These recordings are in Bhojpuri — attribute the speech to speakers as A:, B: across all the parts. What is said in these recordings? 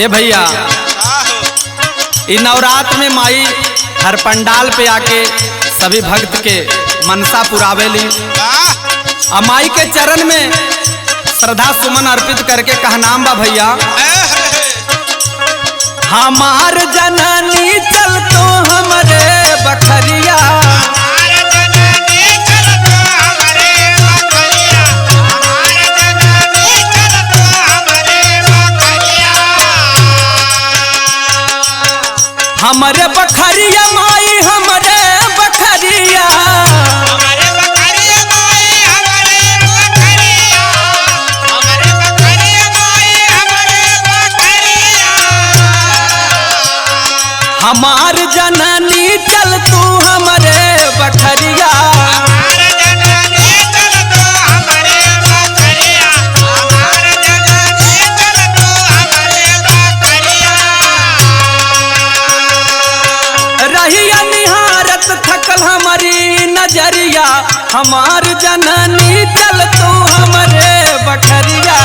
A: ए भैया इ नवरात्र में माई हर पंडाल पे आके सभी भक्त के मनसा पुरावेली। माई के चरण में श्रद्धा सुमन अर्पित करके कहनाम बा भैया, हमार जननी चल तो हमरे बखरिया, हमरे बखरिया माई हमरे बखरिया, हमार जननी चल तू हमरे बखरिया, रहिया निहारत थकल हमारी नजरिया, हमार जननी चल तू हमरे बखरिया,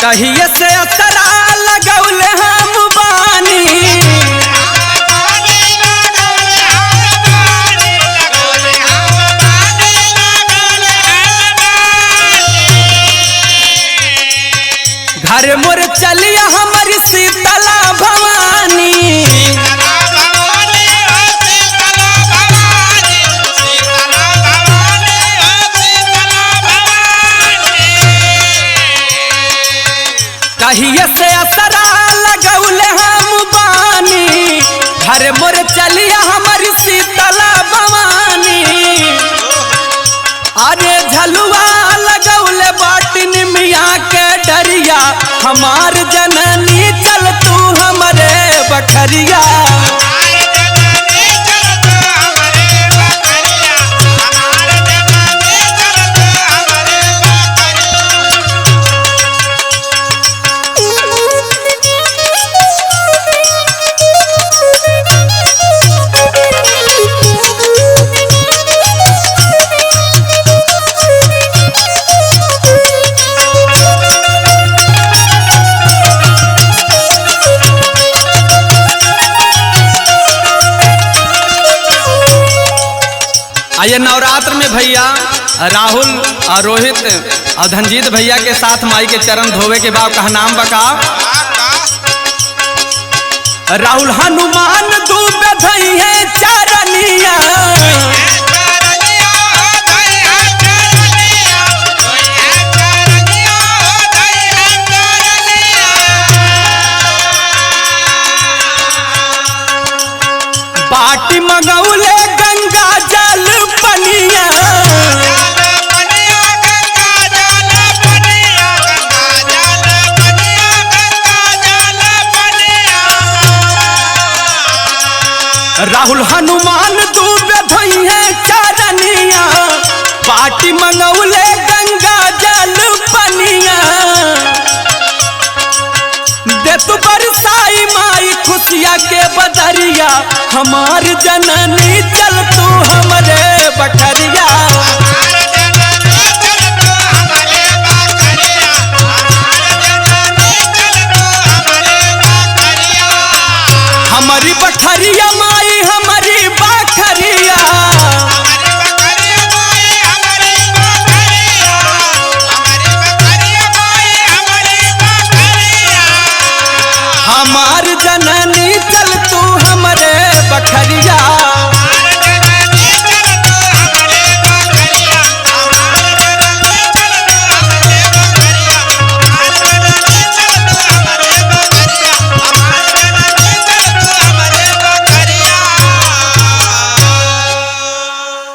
A: कहिए से असरा लगौले हम बानी, घर मोर चलिया हमारी शीतला भवानी, कहिए से असरा लगौले हम बानी, घर मोर चलिया हमारी शीतला भवानी, अरे झलुआ लगौले बाटिन मिया के डरिया, हमार जननी चल तू हमरे बखरिया, ये नवरात्र में भैया राहुल और रोहित और धनजीत भैया के साथ माई के चरण धोवे के बाद कहनाम बका, राहुल हनुमान डूबे धइहे चरनिया, बाटी मंगौले गंगा जल पनिया, राहुल हनुमान डूबे धइहे चरनिया, बाटी मंगौले गंगा जल पनिया, दे तू बरसाई माई खुशिया के बदरिया, हमार जननी चल तू हमरे बखरिया, हमारी बखरिया माई हमारी बखरिया, हमार जननी चल तू हमरे